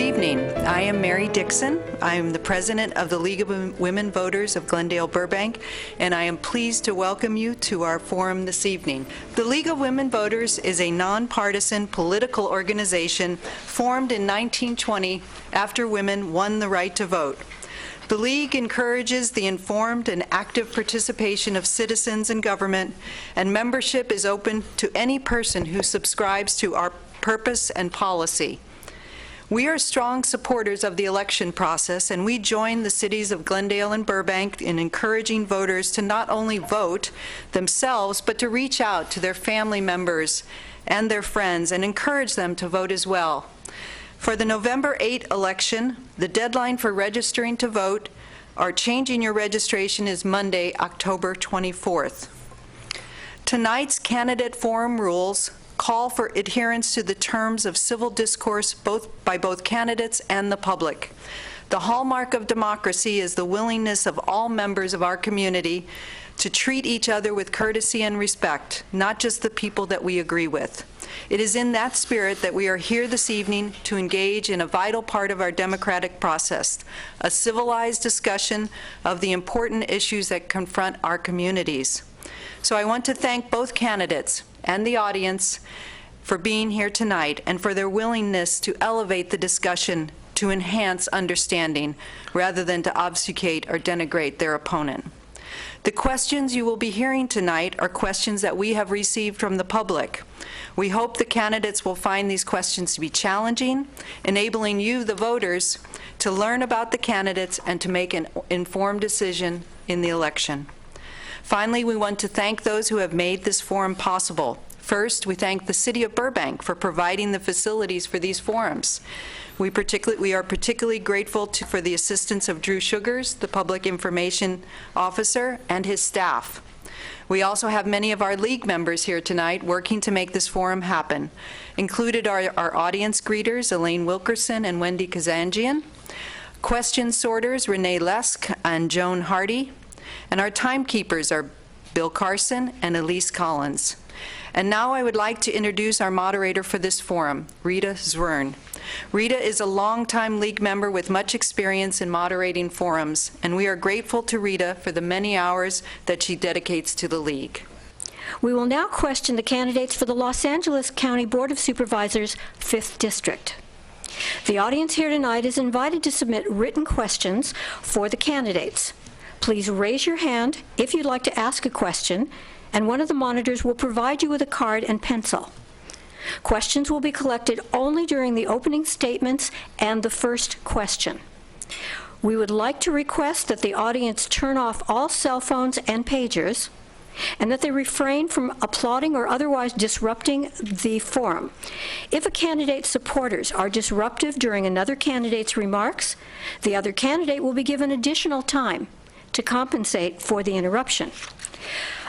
evening. I am Mary Dixon. I am the president of the League of Women Voters of Glendale, Burbank, and I am pleased to welcome you to our forum this evening. The League of Women Voters is a nonpartisan political organization formed in 1920 after women won the right to vote. The League encourages the informed and active participation of citizens in government, and membership is open to any person who subscribes to our purpose and policy. We are strong supporters of the election process, and we join the cities of Glendale and Burbank in encouraging voters to not only vote themselves, but to reach out to their family members and their friends and encourage them to vote as well. For the November 8 election, the deadline for registering to vote or changing your registration is Monday, October 24th. Tonight's candidate forum rules call for adherence to the terms of civil discourse by both candidates and the public. The hallmark of democracy is the willingness of all members of our community to treat each other with courtesy and respect, not just the people that we agree with. It is in that spirit that we are here this evening to engage in a vital part of our democratic process, a civilized discussion of the important issues that confront our communities. So I want to thank both candidates and the audience for being here tonight and for their willingness to elevate the discussion to enhance understanding rather than to obfuscate or denigrate their opponent. The questions you will be hearing tonight are questions that we have received from the public. We hope the candidates will find these questions to be challenging, enabling you, the voters, to learn about the candidates and to make an informed decision in the election. Finally, we want to thank those who have made this forum possible. First, we thank the City of Burbank for providing the facilities for these forums. We are particularly grateful for the assistance of Drew Sugars, the Public Information Officer, and his staff. We also have many of our League members here tonight working to make this forum happen. Included are our audience greeters, Elaine Wilkerson and Wendy Kazanjian, question sorters, Renee Lesk and Joan Hardy, and our timekeepers are Bill Carson and Elise Collins. And now I would like to introduce our moderator for this forum, Rita Zwern. Rita is a longtime League member with much experience in moderating forums, and we are grateful to Rita for the many hours that she dedicates to the League. We will now question the candidates for the Los Angeles County Board of Supervisors, 5th District. The audience here tonight is invited to submit written questions for the candidates. Please raise your hand if you'd like to ask a question, and one of the monitors will provide you with a card and pencil. Questions will be collected only during the opening statements and the first question. We would like to request that the audience turn off all cell phones and pagers, and that they refrain from applauding or otherwise disrupting the forum. If a candidate's supporters are disruptive during another candidate's remarks, the other candidate will be given additional time to compensate for the interruption.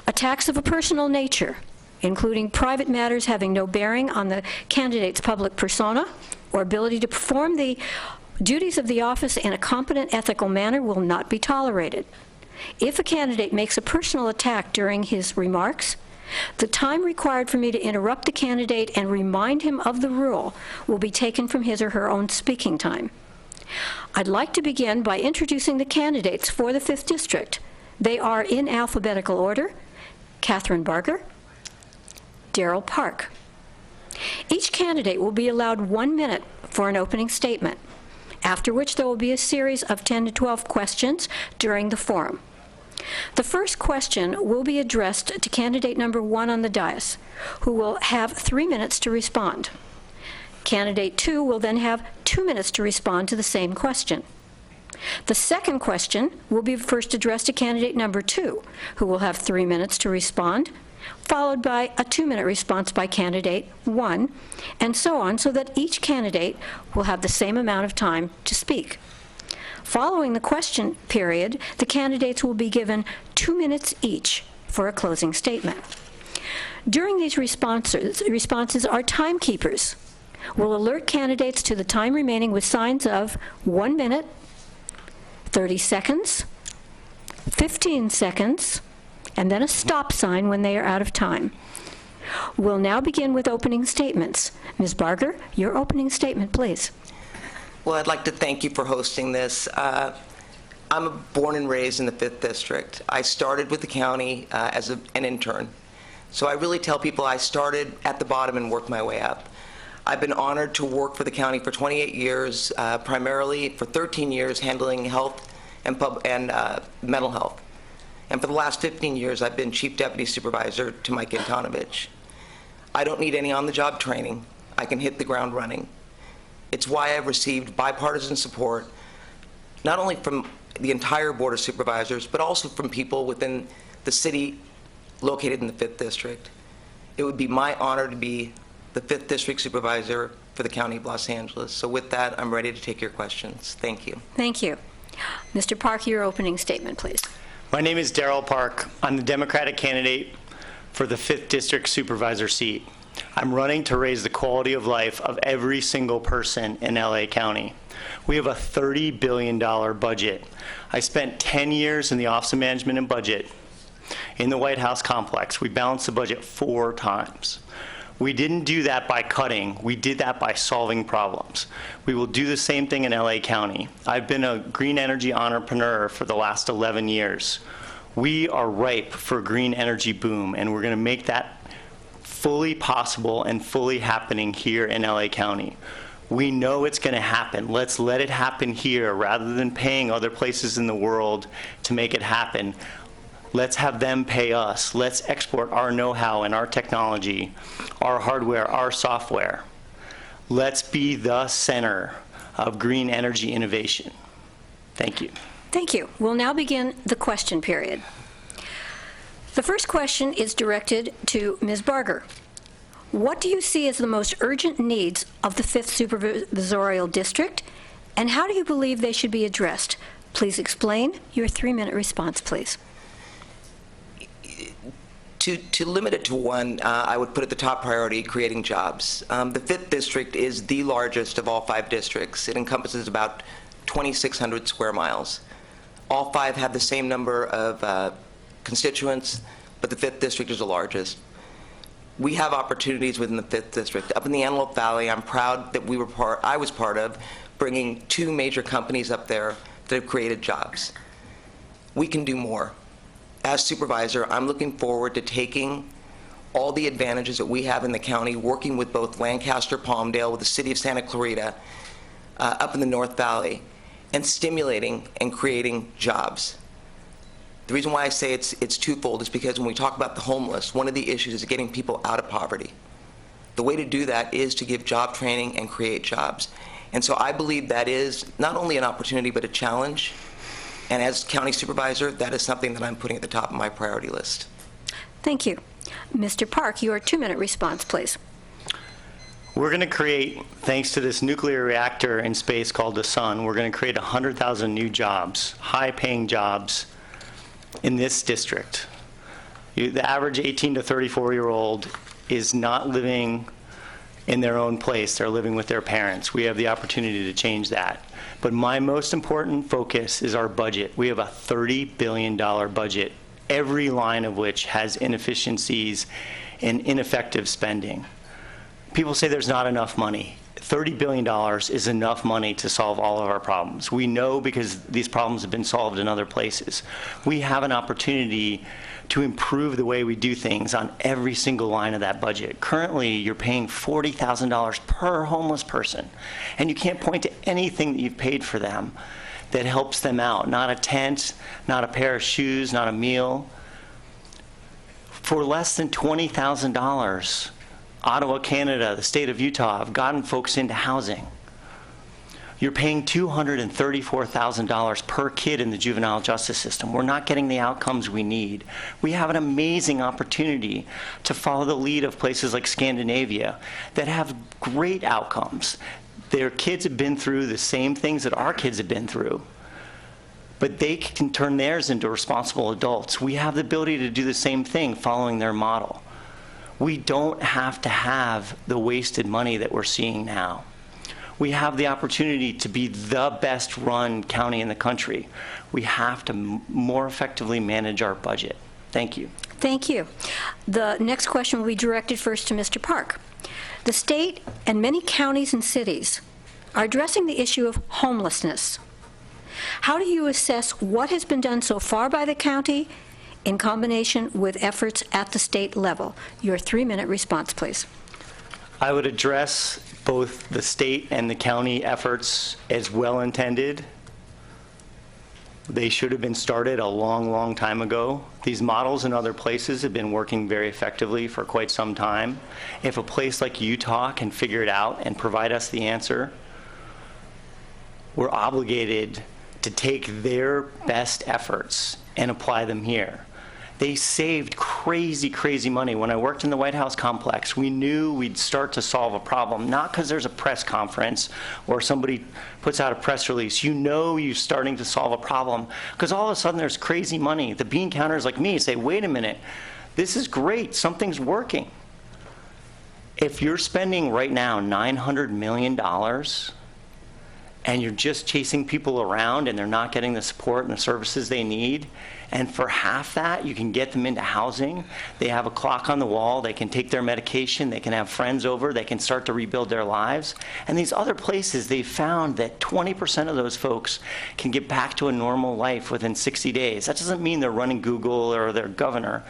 Attacks of a personal nature, including private matters having no bearing on the candidate's public persona or ability to perform the duties of the office in a competent, ethical manner, will not be tolerated. If a candidate makes a personal attack during his remarks, the time required for me to interrupt the candidate and remind him of the rule will be taken from his or her own speaking time. I'd like to begin by introducing the candidates for the 5th District. They are in alphabetical order: Catherine Barger, Darrell Park. Each candidate will be allowed 1 minute for an opening statement, after which there will be a series of 10 to 12 questions during the forum. The first question will be addressed to candidate number 1 on the dais, who will have 3 minutes to respond. Candidate 2 will then have 2 minutes to respond to the same question. The second question will be first addressed to candidate number 2, who will have 3 minutes to respond, followed by a 2-minute response by candidate 1, and so on, so that each candidate will have the same amount of time to speak. Following the question period, the candidates will be given 2 minutes each for a closing statement. During these responses, our timekeepers will alert candidates to the time remaining with signs of 1 minute, 30 seconds, 15 seconds, and then a stop sign when they are out of time. We'll now begin with opening statements. Ms. Barger, your opening statement, please. Well, I'd like to thank you for hosting this. I'm born and raised in the 5th District. I started with the county as an intern. So I really tell people I started at the bottom and worked my way up. I've been honored to work for the county for 28 years, primarily for 13 years handling health and mental health. And for the last 15 years, I've been Chief Deputy Supervisor to Mike Antonovich. I don't need any on-the-job training. I can hit the ground running. It's why I've received bipartisan support, not only from the entire Board of Supervisors, but also from people within the city located in the 5th District. It would be my honor to be the 5th District Supervisor for the County of Los Angeles. So with that, I'm ready to take your questions. Thank you. Thank you. Mr. Park, your opening statement, please. My name is Darrell Park. I'm the Democratic candidate for the 5th District Supervisor seat. I'm running to raise the quality of life of every single person in LA County. We have a $30 billion budget. I spent 10 years in the Office of Management and Budget in the White House complex. We balanced the budget 4 times. We didn't do that by cutting. We did that by solving problems. We will do the same thing in LA County. I've been a green energy entrepreneur for the last 11 years. We are ripe for a green energy boom, and we're going to make that fully possible and fully happening here in LA County. We know it's going to happen. Let's let it happen here rather than paying other places in the world to make it happen. Let's have them pay us. Let's export our know-how and our technology, our hardware, our software. Let's be the center of green energy innovation. Thank you. Thank you. We'll now begin the question period. The first question is directed to Ms. Barger. What do you see as the most urgent needs of the 5th Supervisorial District, and how do you believe they should be addressed? Please explain. Your 3-minute response, please. To limit it to one, I would put at the top priority creating jobs. The 5th District is the largest of all 5 districts. It encompasses about 2,600 square miles. All 5 have the same number of constituents, but the 5th District is the largest. We have opportunities within the 5th District. Up in the Antelope Valley, I'm proud that I was part of bringing 2 major companies up there that have created jobs. We can do more. As supervisor, I'm looking forward to taking all the advantages that we have in the county, working with both Lancaster, Palmdale, with the city of Santa Clarita, up in the North Valley, and stimulating and creating jobs. The reason why I say it's twofold is because when we talk about the homeless, one of the issues is getting people out of poverty. The way to do that is to give job training and create jobs. And so I believe that is not only an opportunity, but a challenge. And as county supervisor, that is something that I'm putting at the top of my priority list. Thank you. Mr. Park, your 2-minute response, please. We're going to create, thanks to this nuclear reactor in space called the sun, we're going to create 100,000 new jobs, high-paying jobs in this district. The average 18 to 34-year-old is not living in their own place. They're living with their parents. We have the opportunity to change that. But my most important focus is our budget. We have a $30 billion budget, every line of which has inefficiencies and ineffective spending. People say there's not enough money. $30 billion is enough money to solve all of our problems. We know because these problems have been solved in other places. We have an opportunity to improve the way we do things on every single line of that budget. Currently, you're paying $40,000 per homeless person, and you can't point to anything that you've paid for them that helps them out. Not a tent, not a pair of shoes, not a meal. For less than $20,000, Ottawa, Canada, the state of Utah have gotten folks into housing. You're paying $234,000 per kid in the juvenile justice system. We're not getting the outcomes we need. We have an amazing opportunity to follow the lead of places like Scandinavia that have great outcomes. Their kids have been through the same things that our kids have been through, but they can turn theirs into responsible adults. We have the ability to do the same thing following their model. We don't have to have the wasted money that we're seeing now. We have the opportunity to be the best run county in the country. We have to more effectively manage our budget. Thank you. Thank you. The next question will be directed first to Mr. Park. The state and many counties and cities are addressing the issue of homelessness. How do you assess what has been done so far by the county in combination with efforts at the state level? Your 3-minute response, please. I would address both the state and the county efforts as well-intended. They should have been started a long, long time ago. These models in other places have been working very effectively for quite some time. If a place like Utah can figure it out and provide us the answer, we're obligated to take their best efforts and apply them here. They saved crazy, crazy money. When I worked in the White House complex, we knew we'd start to solve a problem, not because there's a press conference or somebody puts out a press release. You know you're starting to solve a problem because all of a sudden there's crazy money. The bean counters like me say, wait a minute, this is great, something's working. If you're spending right now $900 million and you're just chasing people around and they're not getting the support and the services they need, and for half that, you can get them into housing. They have a clock on the wall. They can take their medication. They can have friends over. They can start to rebuild their lives. And these other places, they've found that 20% of those folks can get back to a normal life within 60 days. That doesn't mean they're running Google or they're governor,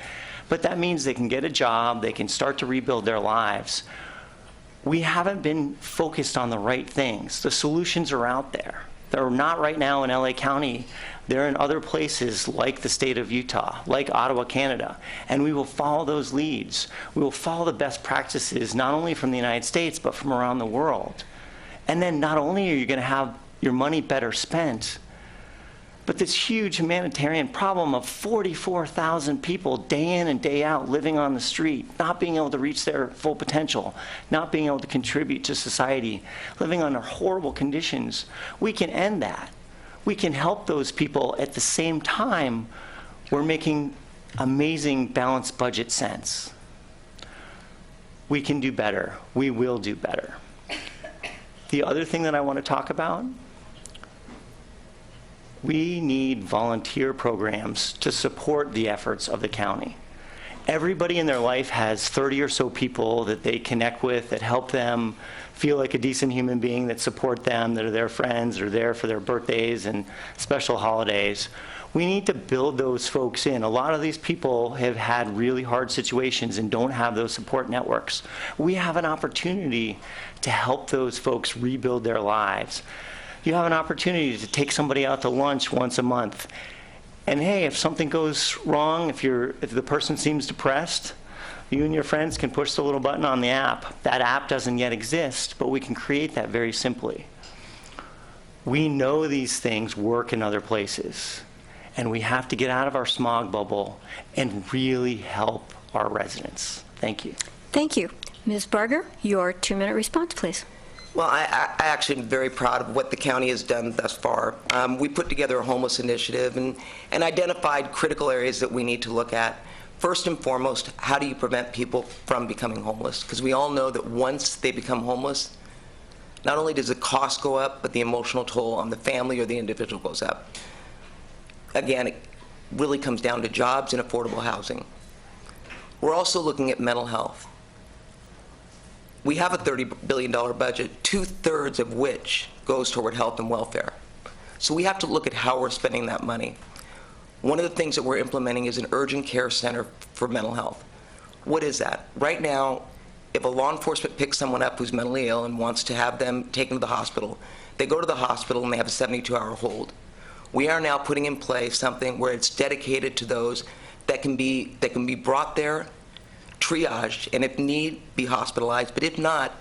but that means they can get a job. They can start to rebuild their lives. We haven't been focused on the right things. The solutions are out there. They're not right now in LA County. They're in other places like the state of Utah, like Ottawa, Canada. And we will follow those leads. We will follow the best practices, not only from the United States, but from around the world. And then not only are you going to have your money better spent, but this huge humanitarian problem of 44,000 people day in and day out living on the street, not being able to reach their full potential, not being able to contribute to society, living under horrible conditions. We can end that. We can help those people at the same time we're making amazing balanced budget sense. We can do better. We will do better. The other thing that I want to talk about, we need volunteer programs to support the efforts of the county. Everybody in their life has 30 or so people that they connect with that help them feel like a decent human being, that support them, that are their friends, that are there for their birthdays and special holidays. We need to build those folks in. A lot of these people have had really hard situations and don't have those support networks. We have an opportunity to help those folks rebuild their lives. You have an opportunity to take somebody out to lunch once a month. And hey, if something goes wrong, if the person seems depressed, you and your friends can push the little button on the app. That app doesn't yet exist, but we can create that very simply. We know these things work in other places, and we have to get out of our smog bubble and really help our residents. Thank you. Thank you. Ms. Barger, your 2-minute response, please. Well, I actually am very proud of what the county has done thus far. We put together a homeless initiative and identified critical areas that we need to look at. First and foremost, how do you prevent people from becoming homeless? Because we all know that once they become homeless, not only does the cost go up, but the emotional toll on the family or the individual goes up. Again, it really comes down to jobs and affordable housing. We're also looking at mental health. We have a $30 billion budget, 2/3 of which goes toward health and welfare. So we have to look at how we're spending that money. One of the things that we're implementing is an urgent care center for mental health. What is that? Right now, if a law enforcement picks someone up who's mentally ill and wants to have them taken to the hospital, they go to the hospital and they have a 72-hour hold. We are now putting in place something where it's dedicated to those that can be brought there, triaged, and if need, be hospitalized, but if not,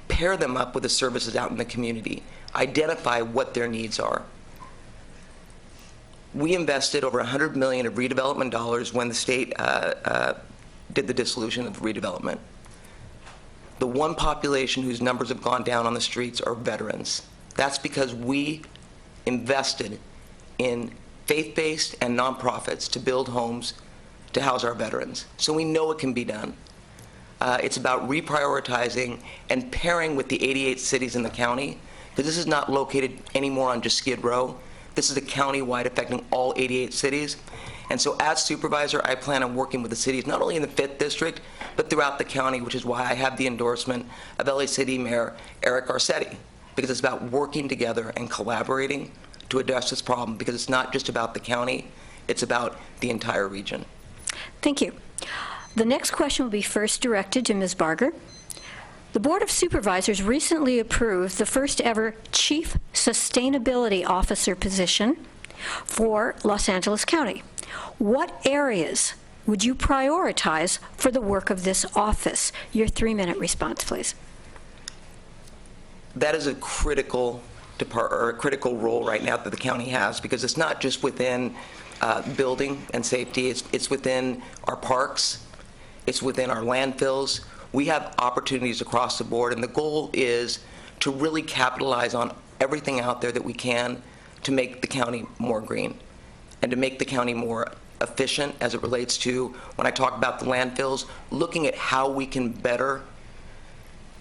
pair them up with the services out in the community, identify what their needs are. We invested over $100 million of redevelopment dollars when the state did the dissolution of redevelopment. The one population whose numbers have gone down on the streets are veterans. That's because we invested in faith-based and nonprofits to build homes to house our veterans. So we know it can be done. It's about reprioritizing and pairing with the 88 cities in the county, because this is not located anymore on just Skid Row. This is a county-wide affecting all 88 cities. And so as supervisor, I plan on working with the cities, not only in the 5th District, but throughout the county, which is why I have the endorsement of LA City Mayor Eric Garcetti, because it's about working together and collaborating to address this problem, because it's not just about the county, it's about the entire region. Thank you. The next question will be first directed to Ms. Barger. The Board of Supervisors recently approved the first ever Chief Sustainability Officer position for Los Angeles County. What areas would you prioritize for the work of this office? Your 3-minute response, please. That is a critical critical role right now that the county has, because it's not just within building and safety, it's within our parks, it's within our landfills. We have opportunities across the board, and the goal is to really capitalize on everything out there that we can to make the county more green and to make the county more efficient as it relates to, when I talk about the landfills, looking at how we can better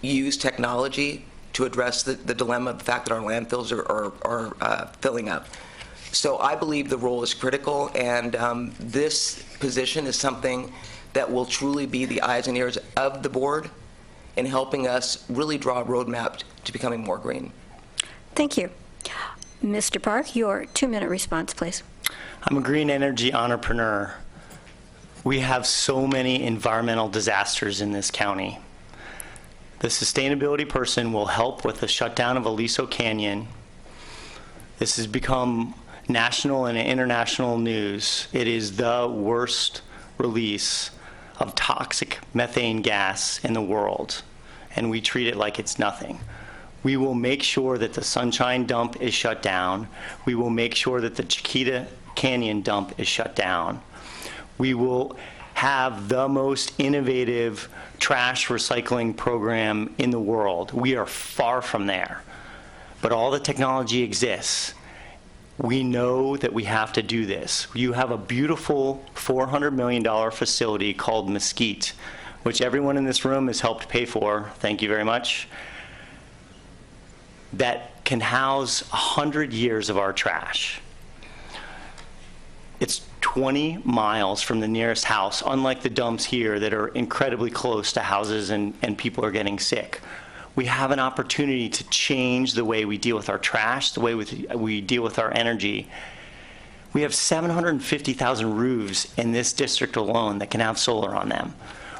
use technology to address the dilemma of the fact that our landfills are filling up. So I believe the role is critical, and this position is something that will truly be the eyes and ears of the board in helping us really draw a roadmap to becoming more green. Thank you. Mr. Park, your 2-minute response, please. I'm a green energy entrepreneur. We have so many environmental disasters in this county. The sustainability person will help with the shutdown of Aliso Canyon. This has become national and international news. It is the worst release of toxic methane gas in the world, and we treat it like it's nothing. We will make sure that the Sunshine Dump is shut down. We will make sure that the Chiquita Canyon Dump is shut down. We will have the most innovative trash recycling program in the world. We are far from there, but all the technology exists. We know that we have to do this. You have a beautiful $400 million facility called Mesquite, which everyone in this room has helped pay for. Thank you very much. That can house 100 years of our trash. It's 20 miles from the nearest house, unlike the dumps here that are incredibly close to houses and people are getting sick. We have an opportunity to change the way we deal with our trash, the way we deal with our energy. We have 750,000 roofs in this district alone that can have solar on them.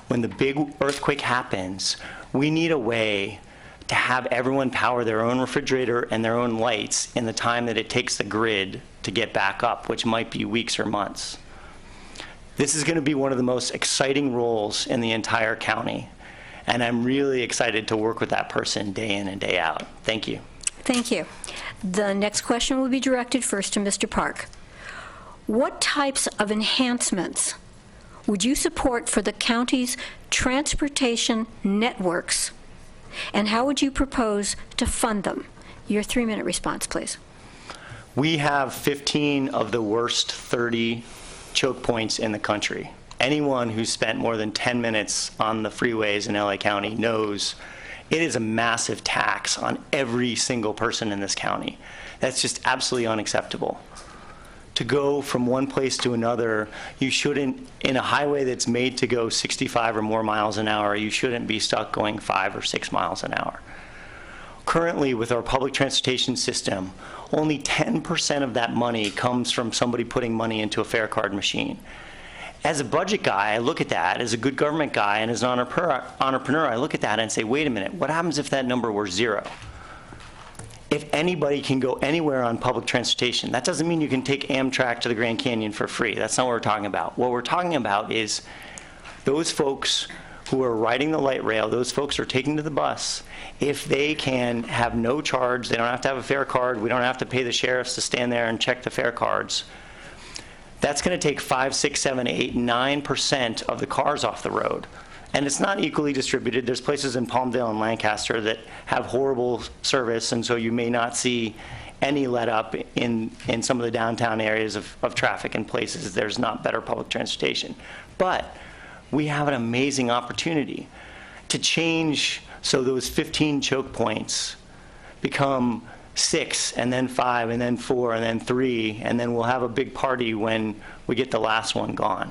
When the big earthquake happens, we need a way to have everyone power their own refrigerator and their own lights in the time that it takes the grid to get back up, which might be weeks or months. This is going to be one of the most exciting roles in the entire county, and I'm really excited to work with that person day in and day out. Thank you. Thank you. The next question will be directed first to Mr. Park. What types of enhancements would you support for the county's transportation networks, and how would you propose to fund them? Your 3-minute response, please. We have 15 of the worst 30 choke points in the country. Anyone who's spent more than 10 minutes on the freeways in LA County knows it is a massive tax on every single person in this county. That's just absolutely unacceptable. To go from one place to another, you shouldn't, in a highway that's made to go 65 or more miles an hour, you shouldn't be stuck going 5 or 6 miles an hour. Currently, with our public transportation system, only 10% of that money comes from somebody putting money into a fare card machine. As a budget guy, I look at that. As a good government guy and as an entrepreneur, I look at that and say, wait a minute, what happens if that number were 0? If anybody can go anywhere on public transportation, that doesn't mean you can take Amtrak to the Grand Canyon for free. That's not what we're talking about. What we're talking about is those folks who are riding the light rail, those folks who are taking to the bus, if they can have no charge, they don't have to have a fare card, we don't have to pay the sheriffs to stand there and check the fare cards, that's going to take 5, 6, 7, 8, 9% of the cars off the road. And it's not equally distributed. There's places in Palmdale and Lancaster that have horrible service, and so you may not see any let up in some of the downtown areas of traffic in places there's not better public transportation. But we have an amazing opportunity to change so those 15 choke points become 6, and then 5, and then 4, and then 3, and then we'll have a big party when we get the last one gone.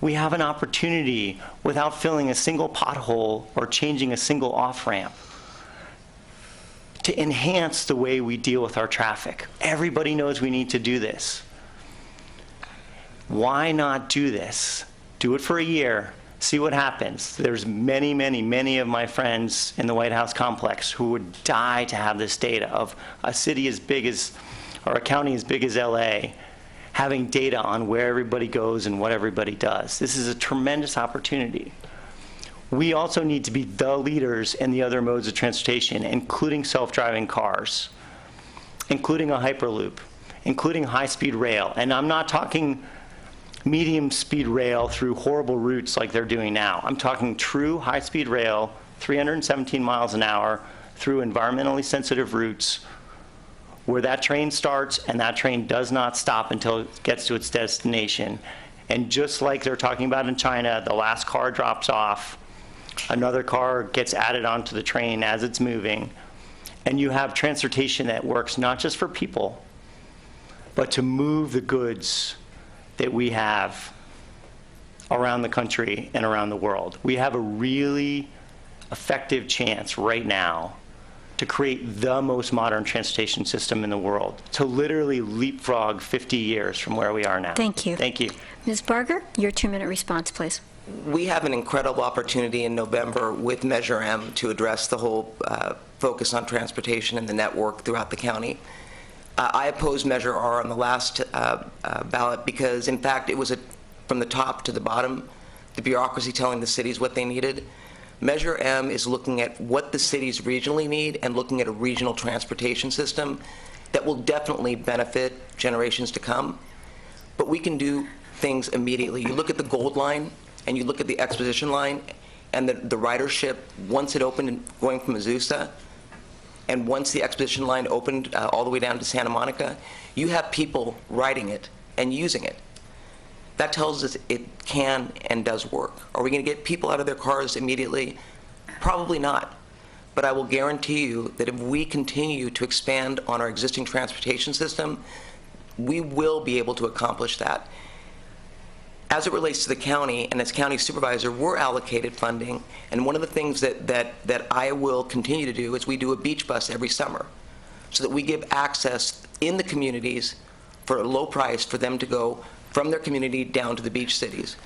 We have an opportunity, without filling a single pothole or changing a single off-ramp, to enhance the way we deal with our traffic. Everybody knows we need to do this. Why not do this? Do it for a year. See what happens. There's many of my friends in the White House complex who would die to have this data of a city as big as, or a county as big as LA, having data on where everybody goes and what everybody does. This is a tremendous opportunity. We also need to be the leaders in the other modes of transportation, including self-driving cars, including a Hyperloop, including high-speed rail. And I'm not talking medium-speed rail through horrible routes like they're doing now. I'm talking true high-speed rail, 317 miles an hour, through environmentally sensitive routes, where that train starts and that train does not stop until it gets to its destination. And just like they're talking about in China, the last car drops off, another car gets added onto the train as it's moving, and you have transportation that works not just for people, but to move the goods that we have around the country and around the world. We have a really effective chance right now to create the most modern transportation system in the world, to literally leapfrog 50 years from where we are now. Thank you. Thank you. Ms. Barger, your 2-minute response, please. We have an incredible opportunity in November with Measure M to address the whole focus on transportation and the network throughout the county. I opposed Measure R on the last ballot because, in fact, it was from the top to the bottom, the bureaucracy telling the cities what they needed. Measure M is looking at what the cities regionally need and looking at a regional transportation system that will definitely benefit generations to come. But we can do things immediately. You look at the Gold Line and you look at the Exposition Line and the ridership, once it opened going from Azusa, and once the Exposition Line opened all the way down to Santa Monica, you have people riding it and using it. That tells us it can and does work. Are we going to get people out of their cars immediately? Probably not. But I will guarantee you that if we continue to expand on our existing transportation system, we will be able to accomplish that. As it relates to the county, and as county supervisor, we're allocated funding, and one of the things that I will continue to do is we do a beach bus every summer so that we give access in the communities for a low price for them to go from their community down to the beach cities.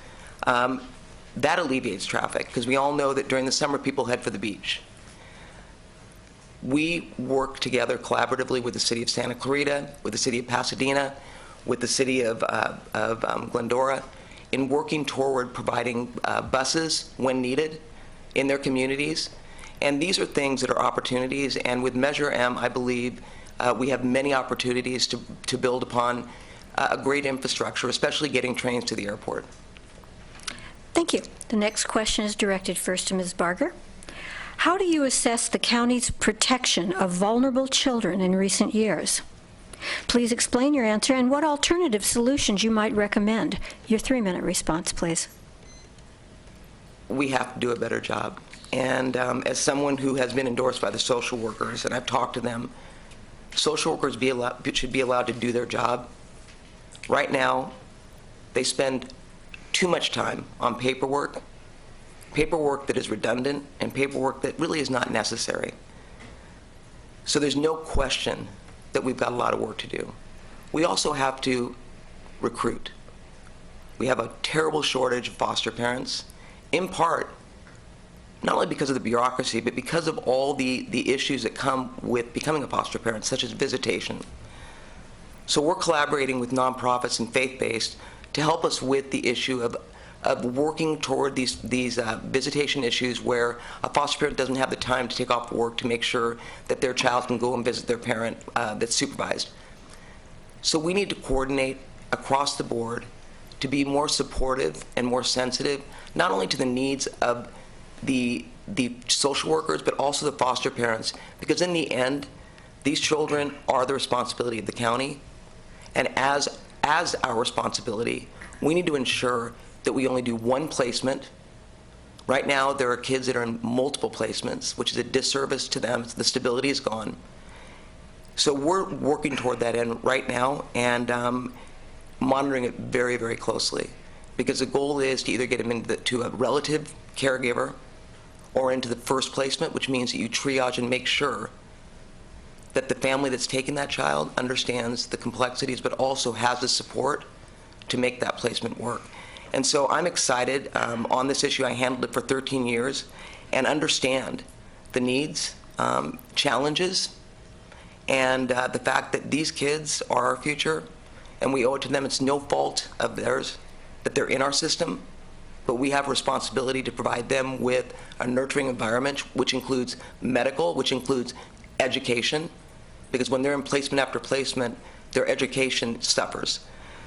That alleviates traffic, because we all know that during the summer people head for the beach. We work together collaboratively with the city of Santa Clarita, with the city of Pasadena, with the city of Glendora, in working toward providing buses when needed in their communities. And these are things that are opportunities, and with Measure M, I believe we have many opportunities to build upon a great infrastructure, especially getting trains to the airport. Thank you. The next question is directed first to Ms. Barger. How do you assess the county's protection of vulnerable children in recent years? Please explain your answer and what alternative solutions you might recommend. Your 3-minute response, please. We have to do a better job. And as someone who has been endorsed by the social workers, and I've talked to them, social workers should be allowed to do their job. Right now, they spend too much time on paperwork that is redundant, and paperwork that really is not necessary. So there's no question that we've got a lot of work to do. We also have to recruit. We have a terrible shortage of foster parents, in part, not only because of the bureaucracy, but because of all the issues that come with becoming a foster parent, such as visitation. So we're collaborating with nonprofits and faith-based to help us with the issue of working toward these visitation issues where a foster parent doesn't have the time to take off work to make sure that their child can go and visit their parent that's supervised. So we need to coordinate across the board to be more supportive and more sensitive, not only to the needs of the social workers, but also the foster parents, because in the end, these children are the responsibility of the county. And as our responsibility, we need to ensure that we only do one placement. Right now, there are kids that are in multiple placements, which is a disservice to them. The stability is gone. So we're working toward that end right now and monitoring it very, very closely, because the goal is to either get them into a relative caregiver or into the first placement, which means that you triage and make sure that the family that's taking that child understands the complexities, but also has the support to make that placement work. And so I'm excited on this issue. I handled it for 13 years and understand the needs, challenges, and the fact that these kids are our future, and we owe it to them. It's no fault of theirs that they're in our system, but we have a responsibility to provide them with a nurturing environment, which includes medical, which includes education, because when they're in placement after placement, their education suffers.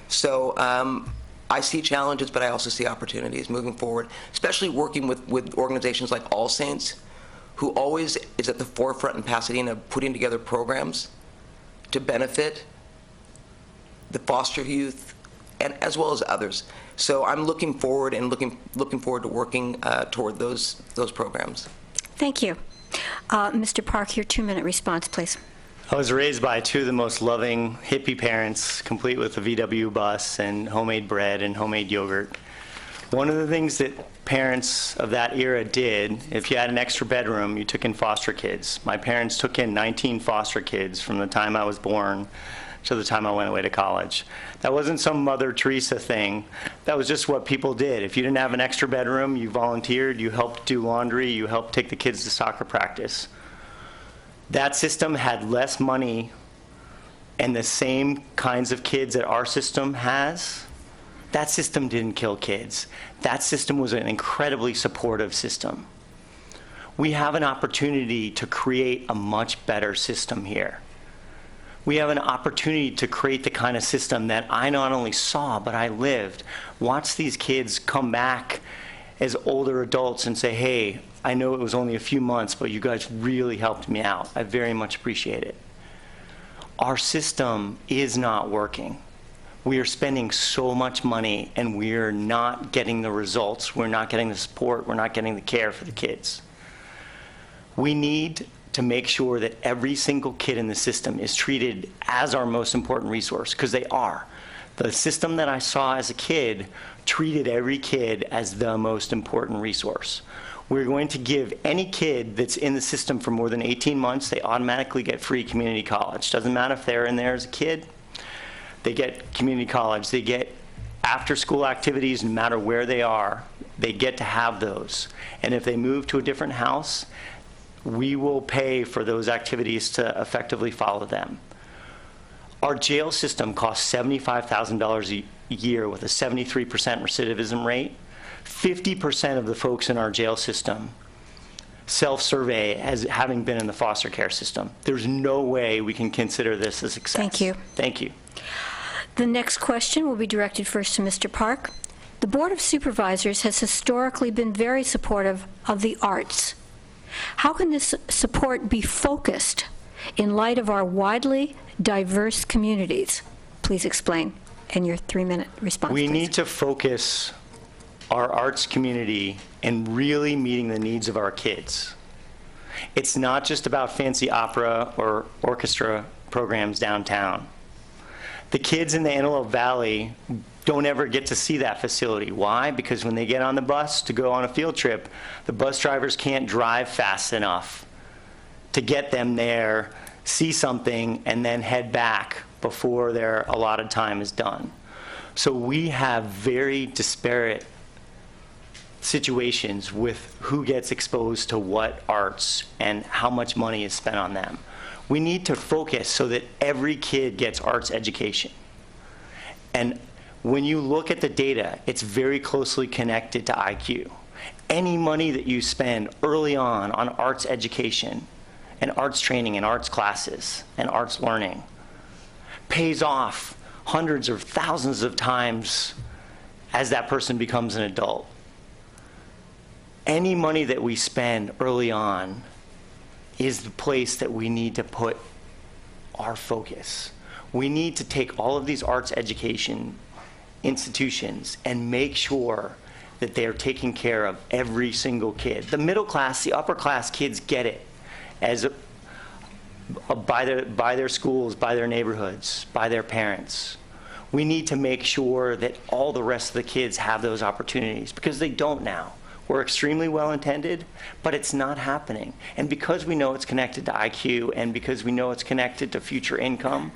So I see challenges, but I also see opportunities moving forward, especially working with organizations like All Saints, who always is at the forefront in Pasadena of putting together programs to benefit the foster youth, and as well as others. So I'm looking forward and looking forward to working toward those programs. Thank you. Mr. Park, your 2-minute response, please. I was raised by two of the most loving hippie parents, complete with a VW bus and homemade bread and homemade yogurt. One of the things that parents of that era did, if you had an extra bedroom, you took in foster kids. My parents took in 19 foster kids from the time I was born to the time I went away to college. That wasn't some Mother Teresa thing. That was just what people did. If you didn't have an extra bedroom, you volunteered, you helped do laundry, you helped take the kids to soccer practice. That system had less money and the same kinds of kids that our system has. That system didn't kill kids. That system was an incredibly supportive system. We have an opportunity to create a much better system here. We have an opportunity to create the kind of system that I not only saw, but I lived. Watch these kids come back as older adults and say, hey, I know it was only a few months, but you guys really helped me out. I very much appreciate it. Our system is not working. We are spending so much money and we're not getting the results. We're not getting the support. We're not getting the care for the kids. We need to make sure that every single kid in the system is treated as our most important resource, because they are. The system that I saw as a kid treated every kid as the most important resource. We're going to give any kid that's in the system for more than 18 months, they automatically get free community college. Doesn't matter if they're in there as a kid, they get community college. They get after-school activities no matter where they are. They get to have those. And if they move to a different house, we will pay for those activities to effectively follow them. Our jail system costs $75,000 a year with a 73% recidivism rate. 50% of the folks in our jail system self-survey as having been in the foster care system. There's no way we can consider this a success. Thank you. Thank you. The next question will be directed first to Mr. Park. The Board of Supervisors has historically been very supportive of the arts. How can this support be focused in light of our widely diverse communities? Please explain in your 3-minute response. We please. need to focus our arts community in really meeting the needs of our kids. It's not just about fancy opera or orchestra programs downtown. The kids in the Antelope Valley don't ever get to see that facility. Why? Because when they get on the bus to go on a field trip, the bus drivers can't drive fast enough to get them there, see something, and then head back before their allotted time is done. So we have very disparate situations with who gets exposed to what arts and how much money is spent on them. We need to focus so that every kid gets arts education. And when you look at the data, it's very closely connected to IQ. Any money that you spend early on arts education and arts training and arts classes and arts learning pays off hundreds or thousands of times as that person becomes an adult. Any money that we spend early on is the place that we need to put our focus. We need to take all of these arts education institutions and make sure that they are taking care of every single kid. The middle class, the upper class kids get it. As by their schools, by their neighborhoods, by their parents. We need to make sure that all the rest of the kids have those opportunities, because they don't now. We're extremely well-intended, but it's not happening. And because we know it's connected to IQ, and because we know it's connected to future income,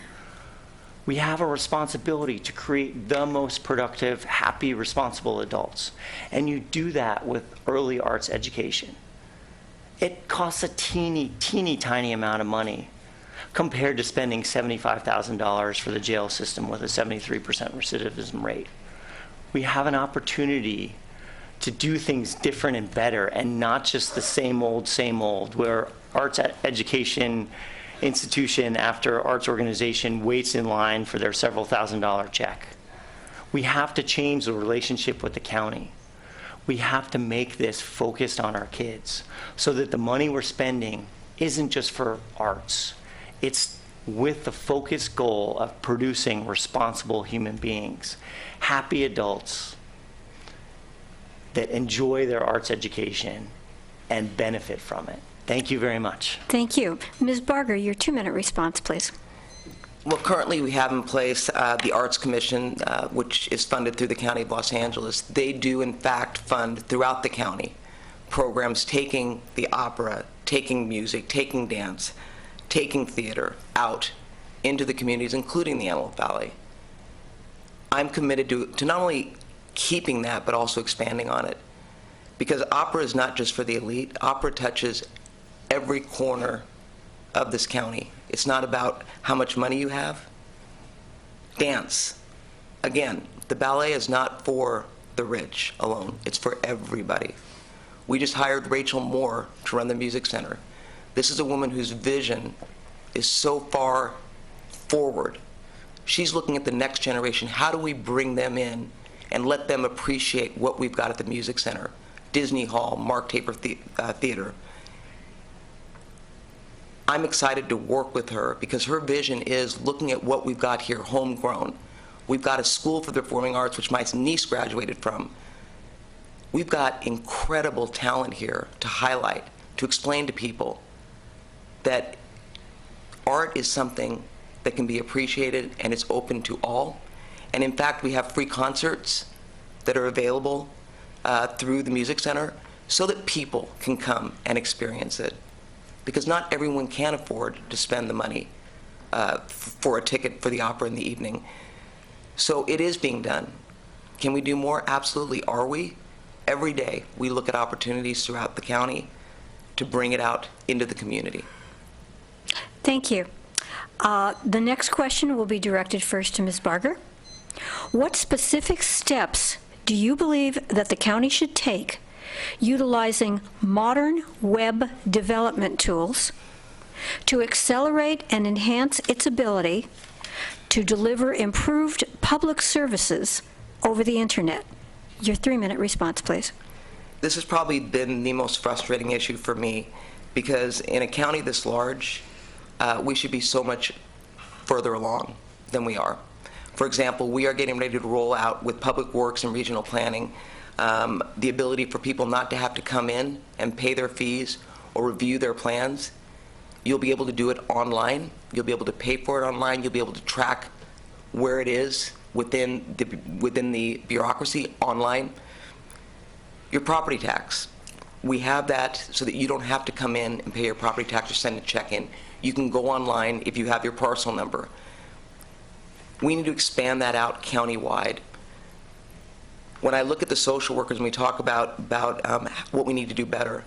we have a responsibility to create the most productive, happy, responsible adults. And you do that with early arts education. It costs a teeny tiny amount of money compared to spending $75,000 for the jail system with a 73% recidivism rate. We have an opportunity to do things different and better, and not just the same old, where arts education institution after arts organization waits in line for their several $1,000 check. We have to change the relationship with the county. We have to make this focused on our kids so that the money we're spending isn't just for arts. It's with the focused goal of producing responsible human beings, happy adults that enjoy their arts education and benefit from it. Thank you very much. Thank you. Ms. Barger, your 2-minute response, please. Well, currently we have in place the Arts Commission, which is funded through the County of Los Angeles. They do, in fact, fund throughout the county programs taking the opera, taking music, taking dance, taking theater out into the communities, including the Antelope Valley. I'm committed to not only keeping that, but also expanding on it. Because opera is not just for the elite. Opera touches every corner of this county. It's not about how much money you have. Dance. Again, the ballet is not for the rich alone. It's for everybody. We just hired Rachel Moore to run the music center. This is a woman whose vision is so far forward. She's looking at the next generation. How do we bring them in and let them appreciate what we've got at the music center? Disney Hall, Mark Taper Theater. I'm excited to work with her because her vision is looking at what we've got here, homegrown. We've got a school for the performing arts, which my niece graduated from. We've got incredible talent here to highlight, to explain to people that art is something that can be appreciated and it's open to all. And in fact, we have free concerts that are available through the music center so that people can come and experience it. Because not everyone can afford to spend the money for a ticket for the opera in the evening. So it is being done. Can we do more? Absolutely. Are we? Every day we look at opportunities throughout the county to bring it out into the community. Thank you. The next question will be directed first to Ms. Barger. What specific steps do you believe that the county should take utilizing modern web development tools to accelerate and enhance its ability to deliver improved public services over the internet? Your 3-minute response, please. This has probably been the most frustrating issue for me because in a county this large, we should be so much further along than we are. For example, we are getting ready to roll out with Public Works and Regional Planning the ability for people not to have to come in and pay their fees or review their plans. You'll be able to do it online. You'll be able to pay for it online. You'll be able to track where it is within the bureaucracy online. Your property tax. We have that so that you don't have to come in and pay your property tax or send a check in. You can go online if you have your parcel number. We need to expand that out countywide. When I look at the social workers and we talk about what we need to do better,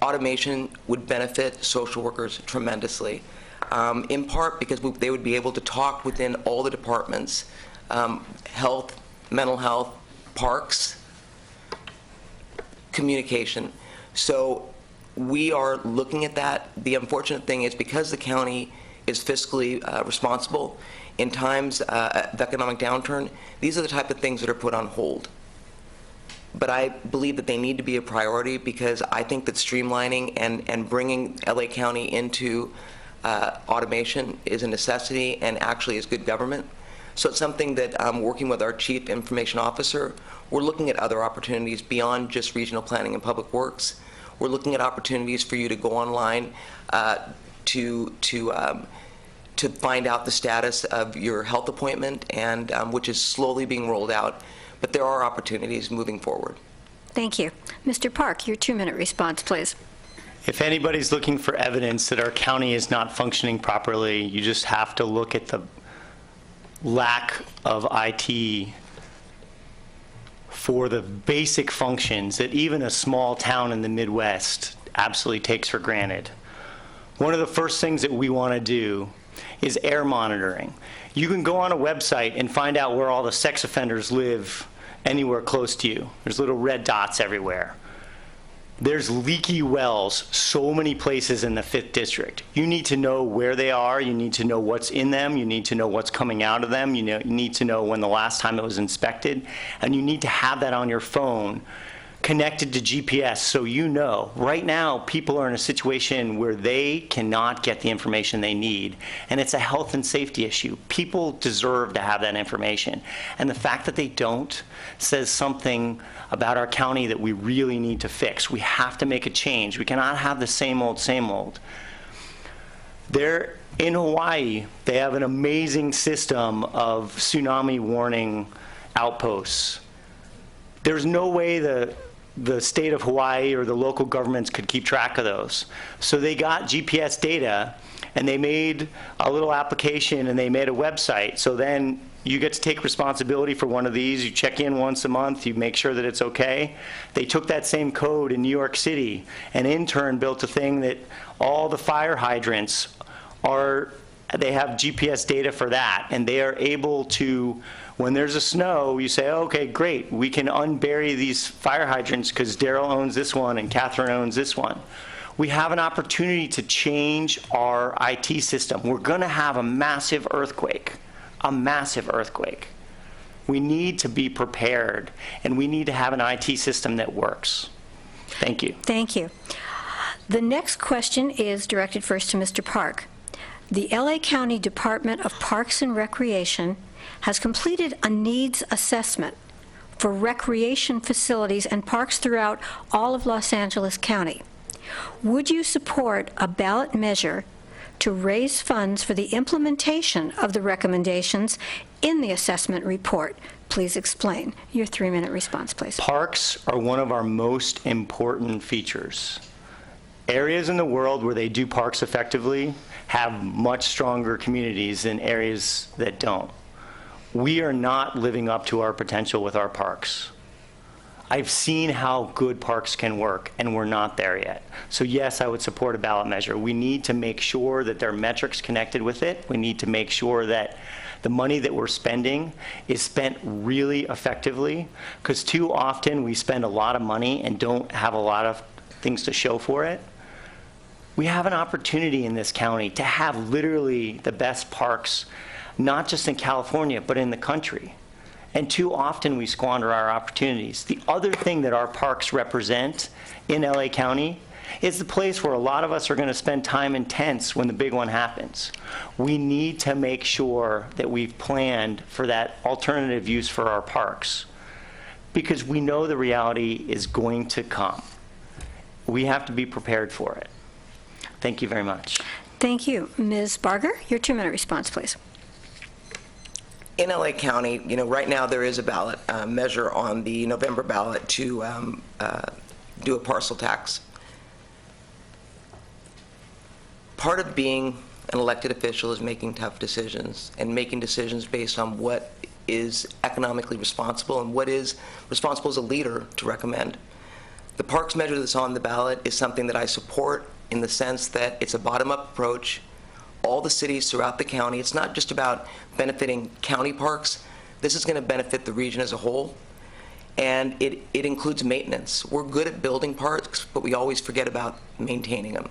automation would benefit social workers tremendously, in part because they would be able to talk within all the departments, health, mental health, parks, communication. So we are looking at that. The unfortunate thing is because the county is fiscally responsible, in times of economic downturn, these are the type of things that are put on hold. But I believe that they need to be a priority because I think that streamlining and bringing LA County into automation is a necessity and actually is good government. So it's something that I'm working with our Chief Information Officer. We're looking at other opportunities beyond just regional planning and public works. We're looking at opportunities for you to go online to find out the status of your health appointment, and which is slowly being rolled out. But there are opportunities moving forward. Thank you. Mr. Park, your 2-minute response, please. If anybody's looking for evidence that our county is not functioning properly, you just have to look at the lack of IT for the basic functions that even a small town in the Midwest absolutely takes for granted. One of the first things that we want to do is air monitoring. You can go on a website and find out where all the sex offenders live anywhere close to you. There's little red dots everywhere. There's leaky wells so many places in the 5th District. You need to know where they are. You need to know what's in them. You need to know what's coming out of them. You need to know when the last time it was inspected. And you need to have that on your phone connected to GPS so you know. Right now, people are in a situation where they cannot get the information they need, and it's a health and safety issue. People deserve to have that information. And the fact that they don't says something about our county that we really need to fix. We have to make a change. We cannot have the same old, same old. In Hawaii, they have an amazing system of tsunami warning outposts. There's no way the state of Hawaii or the local governments could keep track of those. So they got GPS data, and they made a little application, and they made a website. So then you get to take responsibility for one of these. You check in once a month. You make sure that it's okay. They took that same code in New York City. An intern built a thing that all the fire hydrants they have GPS data for that, and they are able to, when there's a snow, you say, okay, great, we can unbury these fire hydrants because Daryl owns this one and Catherine owns this one. We have an opportunity to change our IT system. We're going to have a massive earthquake. We need to be prepared, and we need to have an IT system that works. Thank you. Thank you. The next question is directed first to Mr. Park. The LA County Department of Parks and Recreation has completed a needs assessment for recreation facilities and parks throughout all of Los Angeles County. Would you support a ballot measure to raise funds for the implementation of the recommendations in the assessment report? Please explain. Your 3-minute response, please. Parks are one of our most important features. Areas in the world where they do parks effectively have much stronger communities than areas that don't. We are not living up to our potential with our parks. I've seen how good parks can work, and we're not there yet. So yes, I would support a ballot measure. We need to make sure that there are metrics connected with it. We need to make sure that the money that we're spending is spent really effectively, because too often we spend a lot of money and don't have a lot of things to show for it. We have an opportunity in this county to have literally the best parks, not just in California, but in the country. And too often we squander our opportunities. The other thing that our parks represent in LA County is the place where a lot of us are going to spend time in tents when the big one happens. We need to make sure that we've planned for that alternative use for our parks, because we know the reality is going to come. We have to be prepared for it. Thank you very much. Thank you. Ms. Barger, your 2-minute response, please. In LA County, right now there is a ballot measure on the November ballot to do a parcel tax. Part of being an elected official is making tough decisions, and making decisions based on what is economically responsible and what is responsible as a leader to recommend. The parks measure that's on the ballot is something that I support, in the sense that it's a bottom-up approach. All the cities throughout the county, it's not just about benefiting county parks. This is going to benefit the region as a whole, and it includes maintenance. We're good at building parks, but we always forget about maintaining them.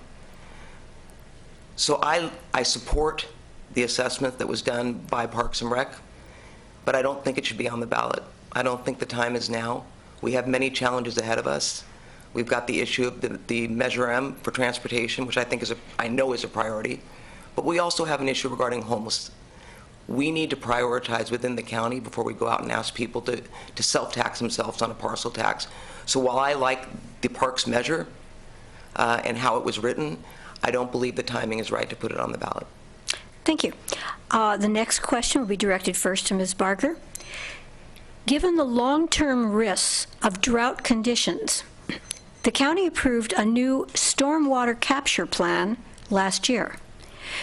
So I support the assessment that was done by Parks and Rec, but I don't think it should be on the ballot. I don't think the time is now. We have many challenges ahead of us. We've got the issue of the Measure M for transportation, which I know is a priority. But we also have an issue regarding homeless. We need to prioritize within the county before we go out and ask people to self-tax themselves on a parcel tax. So while I like the parks measure and how it was written, I don't believe the timing is right to put it on the ballot. Thank you. The next question will be directed first to Ms. Barker. Given the long-term risks of drought conditions, the county approved a new stormwater capture plan last year.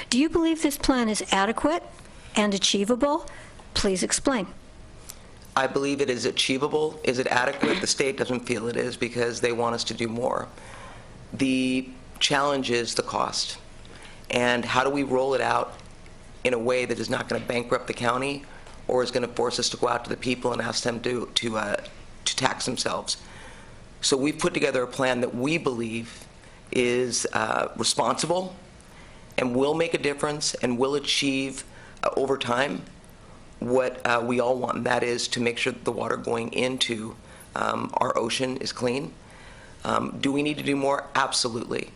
Do you believe this plan is adequate and achievable? Please explain. I believe it is achievable. Is it adequate? The state doesn't feel it is because they want us to do more. The challenge is the cost. And how do we roll it out in a way that is not going to bankrupt the county or is going to force us to go out to the people and ask them to tax themselves? So we've put together a plan that we believe is responsible and will make a difference and will achieve over time what we all want, and that is to make sure that the water going into our ocean is clean. Do we need to do more? Absolutely.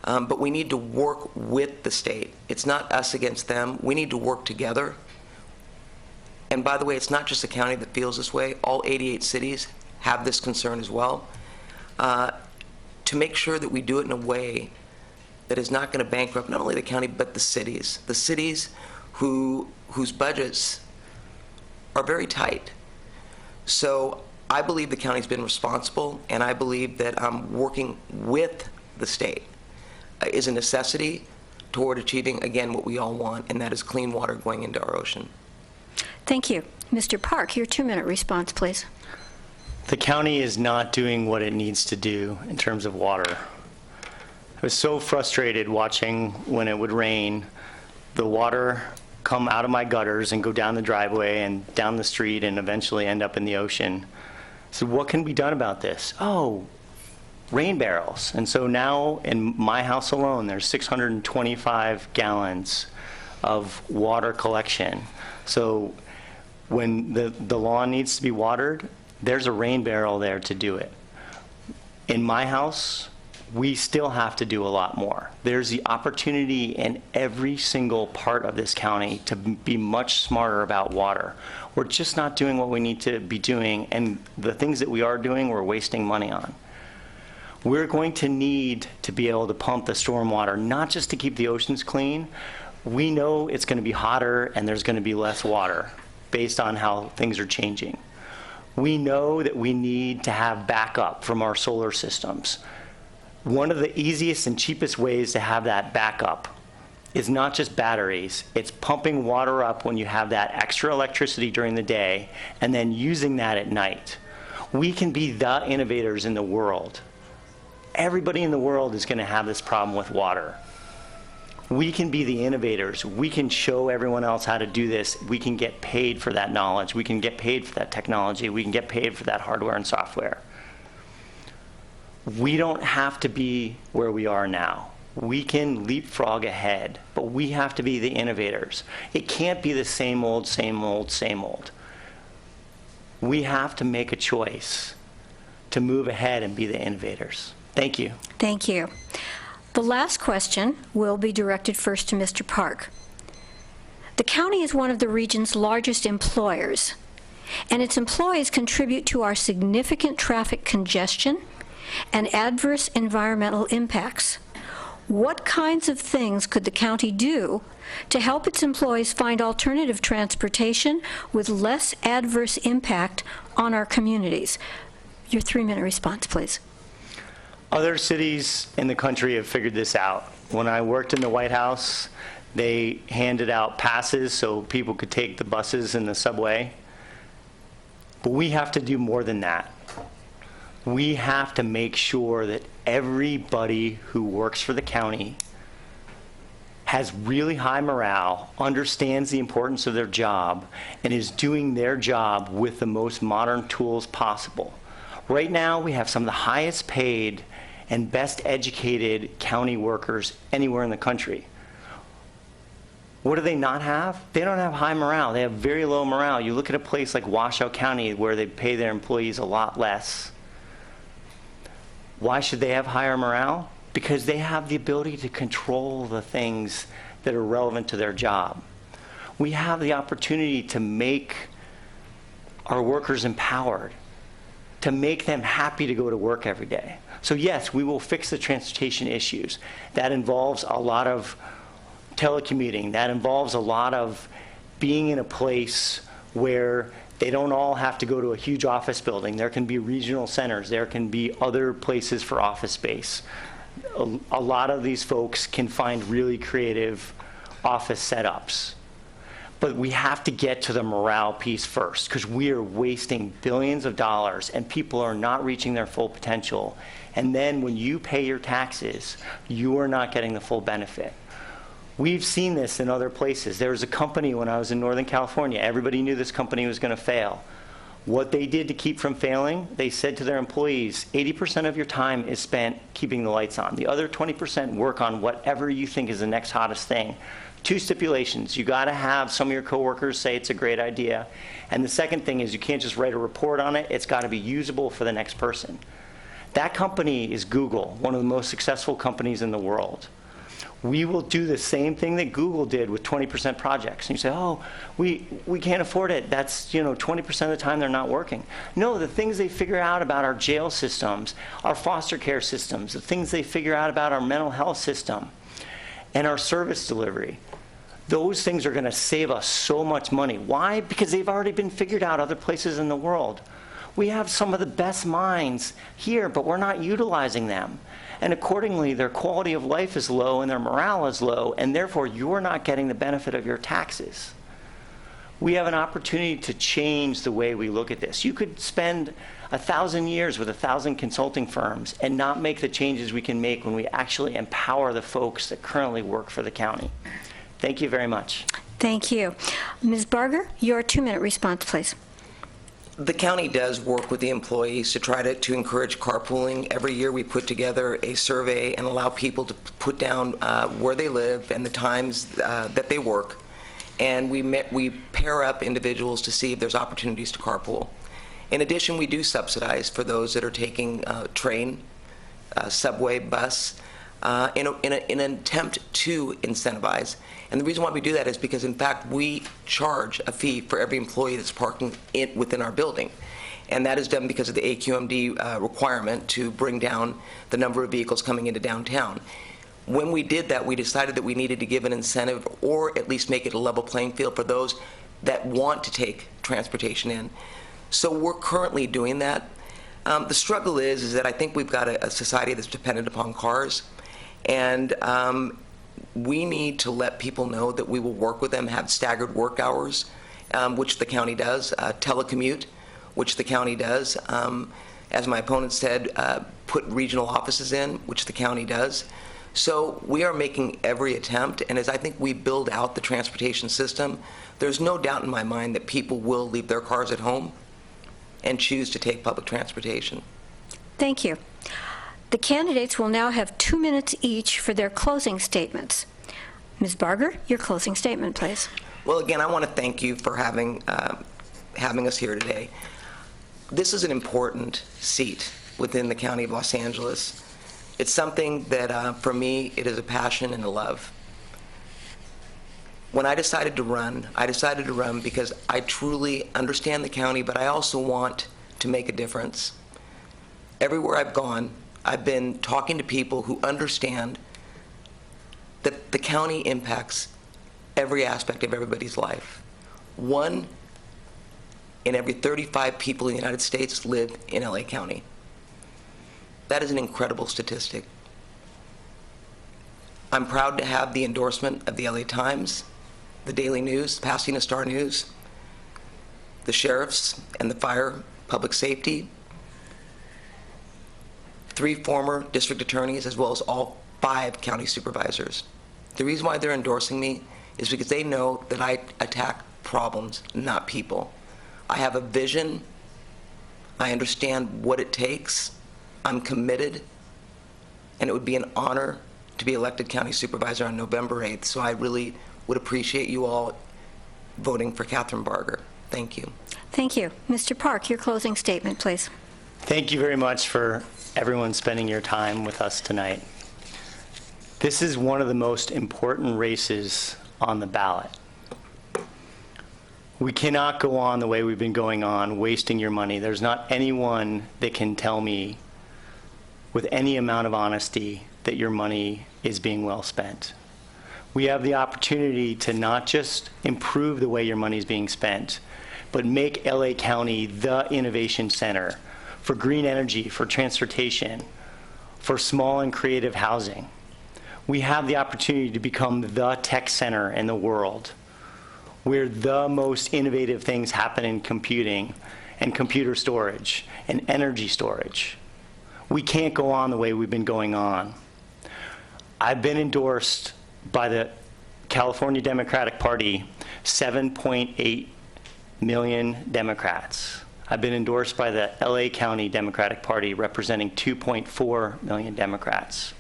But we need to work with the state. It's not us against them. We need to work together. And by the way, it's not just the county that feels this way. All 88 cities have this concern as well. To make sure that we do it in a way that is not going to bankrupt not only the county but the cities. The cities whose budgets are very tight. So I believe the county's been responsible, and I believe that working with the state is a necessity toward achieving, again, what we all want, and that is clean water going into our ocean. Thank you. Mr. Park, your 2-minute response, please. The county is not doing what it needs to do in terms of water. I was so frustrated watching when it would rain, the water come out of my gutters and go down the driveway and down the street and eventually end up in the ocean. So what can be done about this? Oh, rain barrels. And so now in my house alone, there's 625 gallons of water collection. So when the lawn needs to be watered, there's a rain barrel there to do it. In my house, we still have to do a lot more. There's the opportunity in every single part of this county to be much smarter about water. We're just not doing what we need to be doing, and the things that we are doing, we're wasting money on. We're going to need to be able to pump the stormwater, not just to keep the oceans clean. We know it's going to be hotter and there's going to be less water based on how things are changing. We know that we need to have backup from our solar systems. One of the easiest and cheapest ways to have that backup is not just batteries, it's pumping water up when you have that extra electricity during the day and then using that at night. We can be the innovators in the world. Everybody in the world is going to have this problem with water. We can be the innovators. We can show everyone else how to do this. We can get paid for that knowledge. We can get paid for that technology. We can get paid for that hardware and software. We don't have to be where we are now. We can leapfrog ahead, but we have to be the innovators. It can't be the same old, same old, same old. We have to make a choice to move ahead and be the innovators. Thank you. Thank you. The last question will be directed first to Mr. Park. The county is one of the region's largest employers, and its employees contribute to our significant traffic congestion and adverse environmental impacts. What kinds of things could the county do to help its employees find alternative transportation with less adverse impact on our communities? Your 3-minute response, please. Other cities in the country have figured this out. When I worked in the White House, they handed out passes so people could take the buses and the subway. But we have to do more than that. We have to make sure that everybody who works for the county has really high morale, understands the importance of their job, and is doing their job with the most modern tools possible. Right now, we have some of the highest paid and best educated county workers anywhere in the country. What do they not have? They don't have high morale. They have very low morale. You look at a place like Washoe County where they pay their employees a lot less. Why should they have higher morale? Because they have the ability to control the things that are relevant to their job. We have the opportunity to make our workers empowered. to make them happy to go to work every day. So yes, we will fix the transportation issues. That involves a lot of telecommuting. That involves a lot of being in a place where they don't all have to go to a huge office building. There can be regional centers. There can be other places for office space. A lot of these folks can find really creative office setups. But we have to get to the morale piece first, because we are wasting billions of dollars and people are not reaching their full potential. And then when you pay your taxes, you are not getting the full benefit. We've seen this in other places. There was a company when I was in Northern California. Everybody knew this company was going to fail. What they did to keep from failing, they said to their employees, 80% of your time is spent keeping the lights on. The other 20% work on whatever you think is the next hottest thing. 2 stipulations. You got to have some of your coworkers say it's a great idea. And the second thing is you can't just write a report on it. It's got to be usable for the next person. That company is Google, one of the most successful companies in the world. We will do the same thing that Google did with 20% projects. And you say, oh, we can't afford it. That's 20% of the time they're not working. No, the things they figure out about our jail systems, our foster care systems, the things they figure out about our mental health system and our service delivery, those things are going to save us so much money. Why? Because they've already been figured out other places in the world. We have some of the best minds here, but we're not utilizing them. And accordingly, their quality of life is low and their morale is low, and therefore you're not getting the benefit of your taxes. We have an opportunity to change the way we look at this. You could spend 1,000 years with 1,000 consulting firms and not make the changes we can make when we actually empower the folks that currently work for the county. Thank you very much. Thank you. Ms. Barger, your 2-minute response, please. The county does work with the employees to try to encourage carpooling. Every year we put together a survey and allow people to put down where they live and the times that they work. And we pair up individuals to see if there's opportunities to carpool. In addition, we do subsidize for those that are taking train, subway, bus, in an attempt to incentivize. And the reason why we do that is because, in fact, we charge a fee for every employee that's parking within our building. And that is done because of the AQMD requirement to bring down the number of vehicles coming into downtown. When we did that, we decided that we needed to give an incentive or at least make it a level playing field for those that want to take transportation in. So we're currently doing that. The struggle is that I think we've got a society that's dependent upon cars. And we need to let people know that we will work with them, have staggered work hours, which the county does, telecommute, which the county does. As my opponent said, put regional offices in, which the county does. So we are making every attempt, and as I think we build out the transportation system, there's no doubt in my mind that people will leave their cars at home and choose to take public transportation. Thank you. The candidates will now have 2 minutes each for their closing statements. Ms. Barger, your closing statement, please. Well, again, I want to thank you for having us here today. This is an important seat within the County of Los Angeles. It's something that, for me, it is a passion and a love. When I decided to run because I truly understand the county, but I also want to make a difference. Everywhere I've gone, I've been talking to people who understand that the county impacts every aspect of everybody's life. 1 in every 35 people in the United States live in LA County. That is an incredible statistic. I'm proud to have the endorsement of the LA Times, the Daily News, Pasadena Star News, the sheriffs and the fire, public safety, 3 former district attorneys, as well as all 5 county supervisors. The reason why they're endorsing me is because they know that I attack problems, not people. I have a vision. I understand what it takes. I'm committed. And it would be an honor to be elected county supervisor on November 8th. So I really would appreciate you all voting for Catherine Barger. Thank you. Thank you. Mr. Park, your closing statement, please. Thank you very much for everyone spending your time with us tonight. This is one of the most important races on the ballot. We cannot go on the way we've been going on, wasting your money. There's not anyone that can tell me with any amount of honesty that your money is being well spent. We have the opportunity to not just improve the way your money is being spent, but make LA County the innovation center for green energy, for transportation, for small and creative housing. We have the opportunity to become the tech center in the world, where the most innovative things happen in computing and computer storage and energy storage. We can't go on the way we've been going on. I've been endorsed by the California Democratic Party, 7.8 million Democrats. I've been endorsed by the LA County Democratic Party, representing 2.4 million Democrats.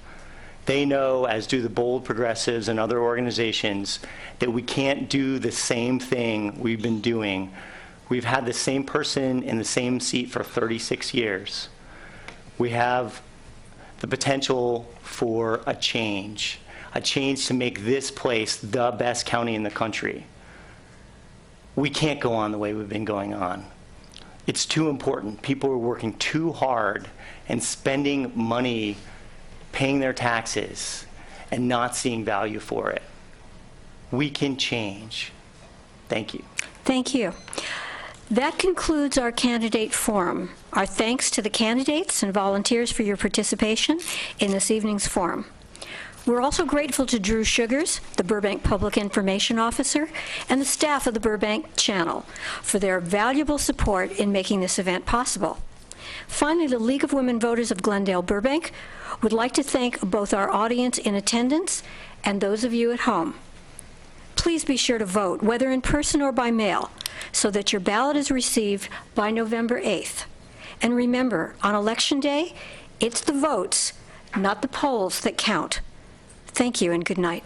They know, as do the bold progressives and other organizations, that we can't do the same thing we've been doing. We've had the same person in the same seat for 36 years. We have the potential for a change to make this place the best county in the country. We can't go on the way we've been going on. It's too important. People are working too hard and spending money paying their taxes and not seeing value for it. We can change. Thank you. Thank you. That concludes our candidate forum. Our thanks to the candidates and volunteers for your participation in this evening's forum. We're also grateful to Drew Sugars, the Burbank Public Information Officer, and the staff of the Burbank Channel for their valuable support in making this event possible. Finally, the League of Women Voters of Glendale Burbank would like to thank both our audience in attendance and those of you at home. Please be sure to vote, whether in person or by mail, so that your ballot is received by November 8th. And remember, on Election Day, it's the votes, not the polls, that count. Thank you and good night.